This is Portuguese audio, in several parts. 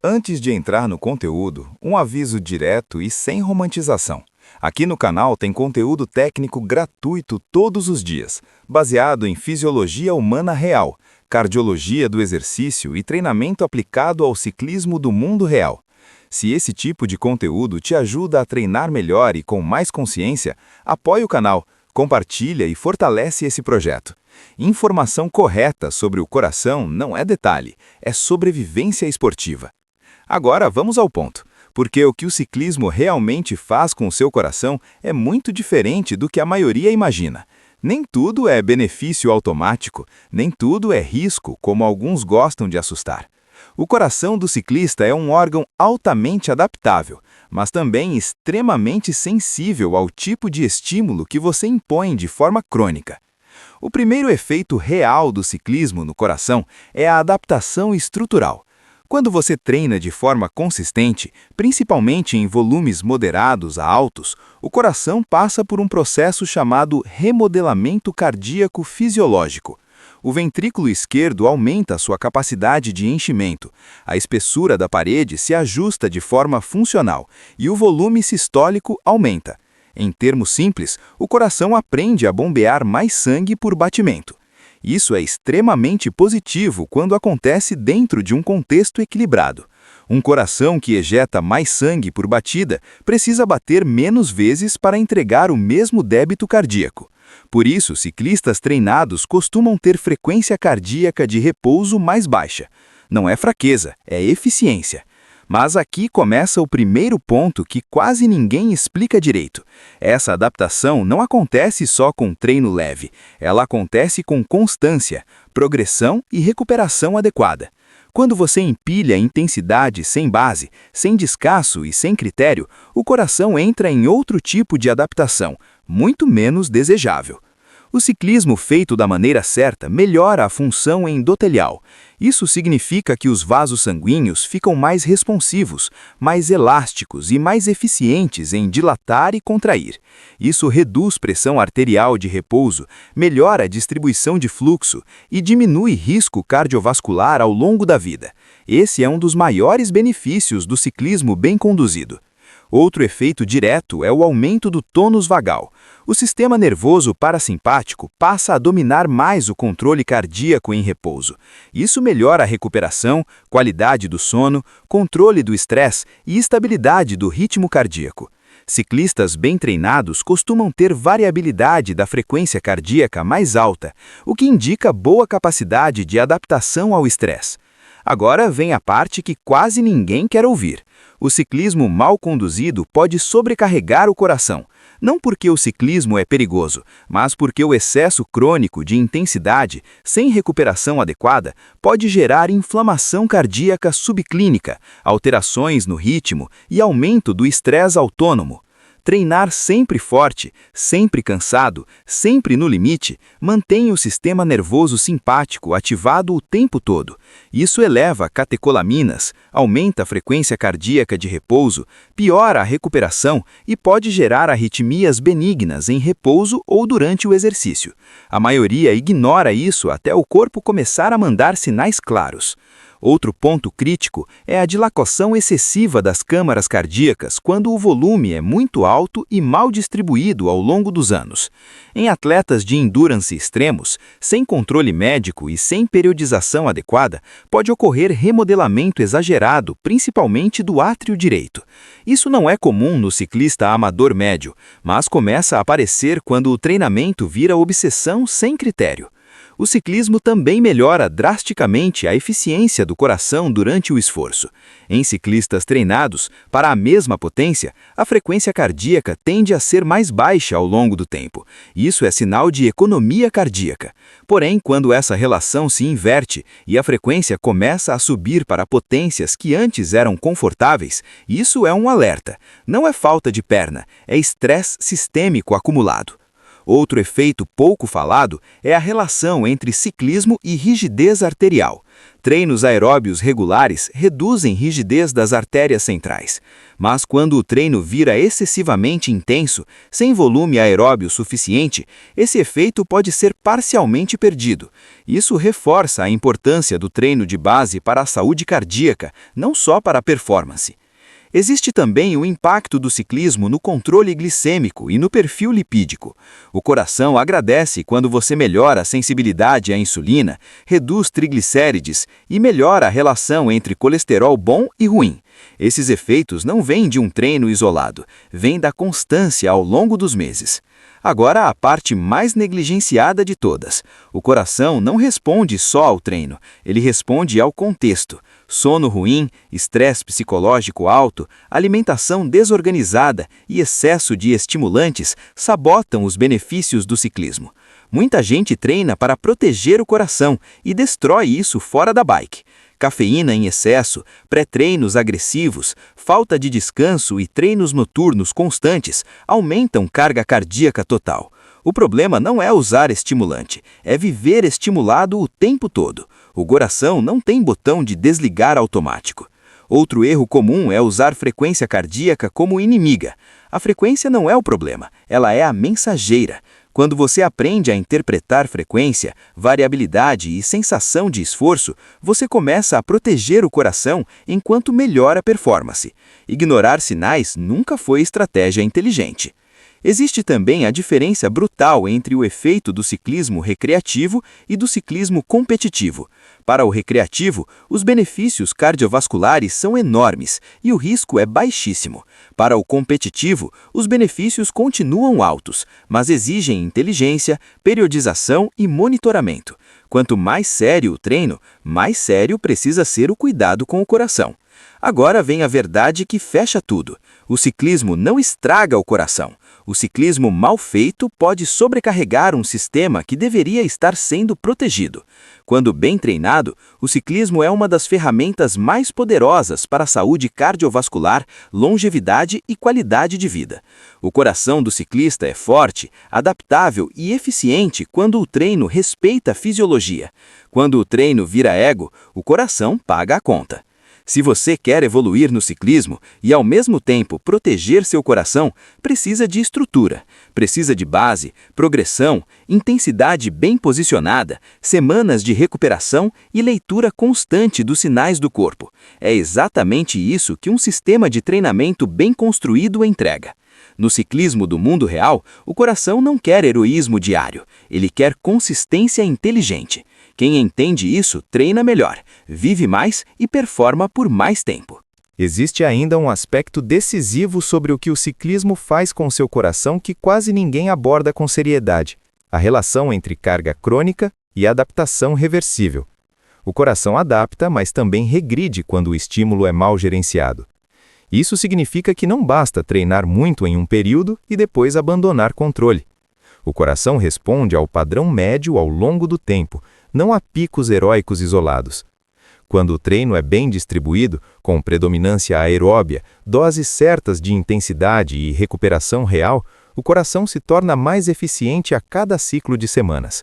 Antes de entrar no conteúdo, um aviso direto e sem romantização. Aqui no canal tem conteúdo técnico gratuito todos os dias, baseado em fisiologia humana real, cardiologia do exercício e treinamento aplicado ao ciclismo do mundo real. Se esse tipo de conteúdo te ajuda a treinar melhor e com mais consciência, apoie o canal, compartilha e fortalece esse projeto. Informação correta sobre o coração não é detalhe, é sobrevivência esportiva. Agora vamos ao ponto, porque o que o ciclismo realmente faz com o seu coração é muito diferente do que a maioria imagina. Nem tudo é benefício automático, nem tudo é risco, como alguns gostam de assustar. O coração do ciclista é um órgão altamente adaptável, mas também extremamente sensível ao tipo de estímulo que você impõe de forma crônica. O primeiro efeito real do ciclismo no coração é a adaptação estrutural. Quando você treina de forma consistente, principalmente em volumes moderados a altos, o coração passa por um processo chamado remodelamento cardíaco fisiológico. O ventrículo esquerdo aumenta sua capacidade de enchimento, a espessura da parede se ajusta de forma funcional e o volume sistólico aumenta. Em termos simples, o coração aprende a bombear mais sangue por batimento. Isso é extremamente positivo quando acontece dentro de um contexto equilibrado. Um coração que ejeta mais sangue por batida precisa bater menos vezes para entregar o mesmo débito cardíaco. Por isso, ciclistas treinados costumam ter frequência cardíaca de repouso mais baixa. Não é fraqueza, é eficiência. Mas aqui começa o primeiro ponto que quase ninguém explica direito. Essa adaptação não acontece só com treino leve, ela acontece com constância, progressão e recuperação adequada. Quando você empilha intensidade sem base, sem descanso e sem critério, o coração entra em outro tipo de adaptação, muito menos desejável. O ciclismo feito da maneira certa melhora a função endotelial. Isso significa que os vasos sanguíneos ficam mais responsivos, mais elásticos e mais eficientes em dilatar e contrair. Isso reduz pressão arterial de repouso, melhora a distribuição de fluxo e diminui risco cardiovascular ao longo da vida. Esse é um dos maiores benefícios do ciclismo bem conduzido. Outro efeito direto é o aumento do tônus vagal. O sistema nervoso parasimpático passa a dominar mais o controle cardíaco em repouso. Isso melhora a recuperação, qualidade do sono, controle do estresse e estabilidade do ritmo cardíaco. Ciclistas bem treinados costumam ter variabilidade da frequência cardíaca mais alta, o que indica boa capacidade de adaptação ao estresse. Agora vem a parte que quase ninguém quer ouvir. O ciclismo mal conduzido pode sobrecarregar o coração, não porque o ciclismo é perigoso, mas porque o excesso crônico de intensidade, sem recuperação adequada, pode gerar inflamação cardíaca subclínica, alterações no ritmo e aumento do estresse autônomo. Treinar sempre forte, sempre cansado, sempre no limite, mantém o sistema nervoso simpático ativado o tempo todo. Isso eleva catecolaminas, aumenta a frequência cardíaca de repouso, piora a recuperação e pode gerar arritmias benignas em repouso ou durante o exercício. A maioria ignora isso até o corpo começar a mandar sinais claros. Outro ponto crítico é a dilatação excessiva das câmaras cardíacas quando o volume é muito alto e mal distribuído ao longo dos anos. Em atletas de endurance extremos, sem controle médico e sem periodização adequada, pode ocorrer remodelamento exagerado, principalmente do átrio direito. Isso não é comum no ciclista amador médio, mas começa a aparecer quando o treinamento vira obsessão sem critério. O ciclismo também melhora drasticamente a eficiência do coração durante o esforço. Em ciclistas treinados, para a mesma potência, a frequência cardíaca tende a ser mais baixa ao longo do tempo. Isso é sinal de economia cardíaca. Porém, quando essa relação se inverte e a frequência começa a subir para potências que antes eram confortáveis, isso é um alerta. Não é falta de perna, é estresse sistêmico acumulado. Outro efeito pouco falado é a relação entre ciclismo e rigidez arterial. Treinos aeróbios regulares reduzem rigidez das artérias centrais. Mas quando o treino vira excessivamente intenso, sem volume aeróbio suficiente, esse efeito pode ser parcialmente perdido. Isso reforça a importância do treino de base para a saúde cardíaca, não só para a performance. Existe também o impacto do ciclismo no controle glicêmico e no perfil lipídico. O coração agradece quando você melhora a sensibilidade à insulina, reduz triglicérides e melhora a relação entre colesterol bom e ruim. Esses efeitos não vêm de um treino isolado, vêm da constância ao longo dos meses. Agora, a parte mais negligenciada de todas. O coração não responde só ao treino, ele responde ao contexto. Sono ruim, estresse psicológico alto, alimentação desorganizada e excesso de estimulantes sabotam os benefícios do ciclismo. Muita gente treina para proteger o coração e destrói isso fora da bike. Cafeína em excesso, pré-treinos agressivos, falta de descanso e treinos noturnos constantes aumentam carga cardíaca total. O problema não é usar estimulante, é viver estimulado o tempo todo. O coração não tem botão de desligar automático. Outro erro comum é usar frequência cardíaca como inimiga. A frequência não é o problema, ela é a mensageira. Quando você aprende a interpretar frequência, variabilidade e sensação de esforço, você começa a proteger o coração enquanto melhora a performance. Ignorar sinais nunca foi estratégia inteligente. Existe também a diferença brutal entre o efeito do ciclismo recreativo e do ciclismo competitivo. Para o recreativo, os benefícios cardiovasculares são enormes e o risco é baixíssimo. Para o competitivo, os benefícios continuam altos, mas exigem inteligência, periodização e monitoramento. Quanto mais sério o treino, mais sério precisa ser o cuidado com o coração. Agora vem a verdade que fecha tudo. O ciclismo não estraga o coração. O ciclismo mal feito pode sobrecarregar um sistema que deveria estar sendo protegido. Quando bem treinado, o ciclismo é uma das ferramentas mais poderosas para a saúde cardiovascular, longevidade e qualidade de vida. O coração do ciclista é forte, adaptável e eficiente quando o treino respeita a fisiologia. Quando o treino vira ego, o coração paga a conta. Se você quer evoluir no ciclismo e, ao mesmo tempo, proteger seu coração, precisa de estrutura. Precisa de base, progressão, intensidade bem posicionada, semanas de recuperação e leitura constante dos sinais do corpo. É exatamente isso que um sistema de treinamento bem construído entrega. No ciclismo do mundo real, o coração não quer heroísmo diário, ele quer consistência inteligente. Quem entende isso treina melhor, vive mais e performa por mais tempo. Existe ainda um aspecto decisivo sobre o que o ciclismo faz com seu coração que quase ninguém aborda com seriedade: a relação entre carga crônica e adaptação reversível. O coração adapta, mas também regride quando o estímulo é mal gerenciado. Isso significa que não basta treinar muito em um período e depois abandonar controle. O coração responde ao padrão médio ao longo do tempo, não a picos heróicos isolados. Quando o treino é bem distribuído, com predominância aeróbia, doses certas de intensidade e recuperação real, o coração se torna mais eficiente a cada ciclo de semanas.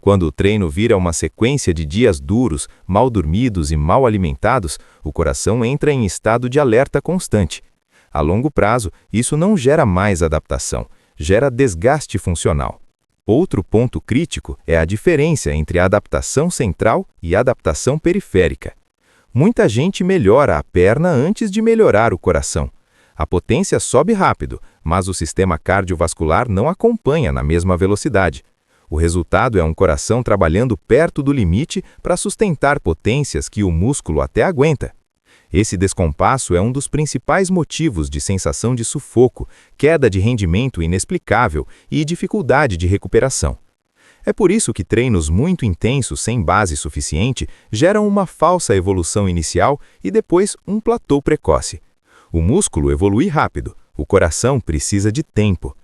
Quando o treino vira uma sequência de dias duros, mal dormidos e mal alimentados, o coração entra em estado de alerta constante. A longo prazo, isso não gera mais adaptação, gera desgaste funcional. Outro ponto crítico é a diferença entre a adaptação central e a adaptação periférica. Muita gente melhora a perna antes de melhorar o coração. A potência sobe rápido, mas o sistema cardiovascular não acompanha na mesma velocidade. O resultado é um coração trabalhando perto do limite para sustentar potências que o músculo até aguenta. Esse descompasso é um dos principais motivos de sensação de sufoco, queda de rendimento inexplicável e dificuldade de recuperação. É por isso que treinos muito intensos sem base suficiente geram uma falsa evolução inicial e depois um platô precoce. O músculo evolui rápido, o coração precisa de tempo.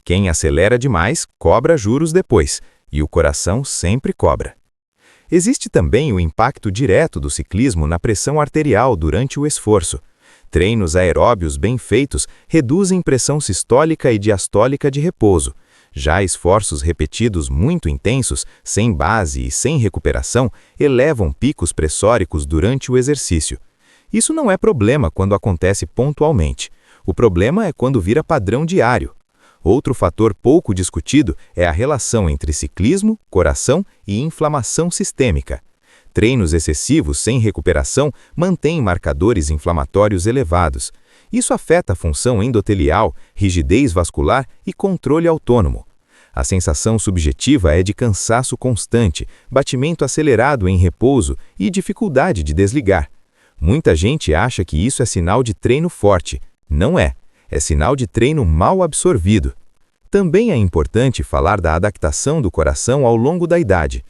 Quem acelera demais cobra juros depois, e o coração sempre cobra. Existe também o impacto direto do ciclismo na pressão arterial durante o esforço. Treinos aeróbios bem feitos reduzem pressão sistólica e diastólica de repouso. Já esforços repetidos muito intensos, sem base e sem recuperação, elevam picos pressóricos durante o exercício. Isso não é problema quando acontece pontualmente. O problema é quando vira padrão diário. Outro fator pouco discutido é a relação entre ciclismo, coração e inflamação sistêmica. Treinos excessivos sem recuperação mantêm marcadores inflamatórios elevados. Isso afeta a função endotelial, rigidez vascular e controle autônomo. A sensação subjetiva é de cansaço constante, batimento acelerado em repouso e dificuldade de desligar. Muita gente acha que isso é sinal de treino forte. Não é. É sinal de treino mal absorvido. Também é importante falar da adaptação do coração ao longo da idade.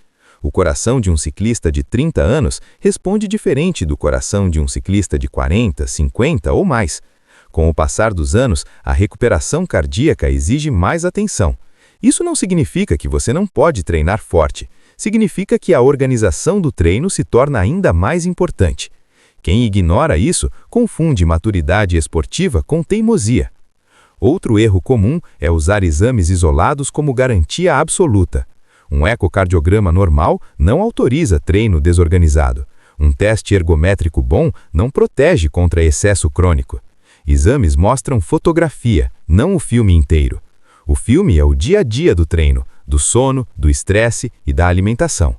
O coração de um ciclista de 30 anos responde diferente do coração de um ciclista de 40, 50 ou mais. Com o passar dos anos, a recuperação cardíaca exige mais atenção. Isso não significa que você não pode treinar forte. Significa que a organização do treino se torna ainda mais importante. Quem ignora isso confunde maturidade esportiva com teimosia. Outro erro comum é usar exames isolados como garantia absoluta. Um ecocardiograma normal não autoriza treino desorganizado. Um teste ergométrico bom não protege contra excesso crônico. Exames mostram fotografia, não o filme inteiro. O filme é o dia a dia do treino, do sono, do estresse e da alimentação.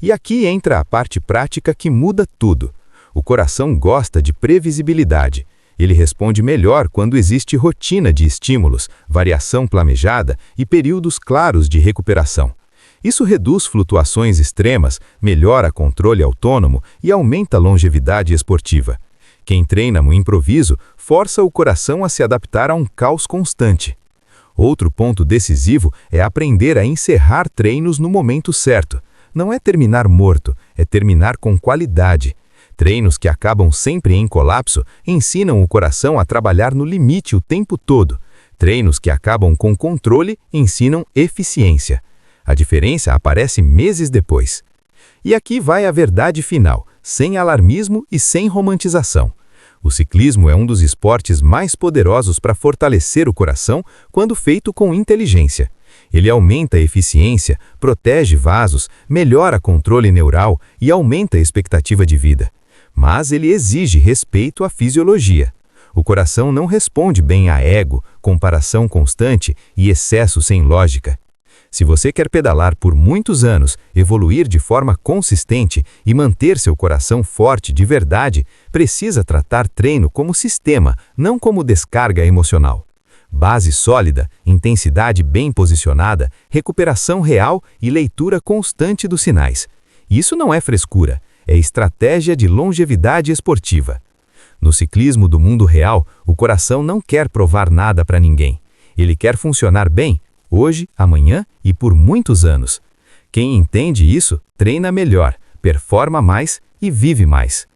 E aqui entra a parte prática que muda tudo. O coração gosta de previsibilidade. Ele responde melhor quando existe rotina de estímulos, variação planejada e períodos claros de recuperação. Isso reduz flutuações extremas, melhora controle autônomo e aumenta a longevidade esportiva. Quem treina no improviso força o coração a se adaptar a um caos constante. Outro ponto decisivo é aprender a encerrar treinos no momento certo. Não é terminar morto, é terminar com qualidade. Treinos que acabam sempre em colapso ensinam o coração a trabalhar no limite o tempo todo. Treinos que acabam com controle ensinam eficiência. A diferença aparece meses depois. E aqui vai a verdade final, sem alarmismo e sem romantização. O ciclismo é um dos esportes mais poderosos para fortalecer o coração quando feito com inteligência. Ele aumenta a eficiência, protege vasos, melhora controle neural e aumenta a expectativa de vida. Mas ele exige respeito à fisiologia. O coração não responde bem a ego, comparação constante e excesso sem lógica. Se você quer pedalar por muitos anos, evoluir de forma consistente e manter seu coração forte de verdade, precisa tratar treino como sistema, não como descarga emocional. Base sólida, intensidade bem posicionada, recuperação real e leitura constante dos sinais. Isso não é frescura, é estratégia de longevidade esportiva. No ciclismo do mundo real, o coração não quer provar nada para ninguém. Ele quer funcionar bem, hoje, amanhã e por muitos anos. Quem entende isso, treina melhor, performa mais e vive mais.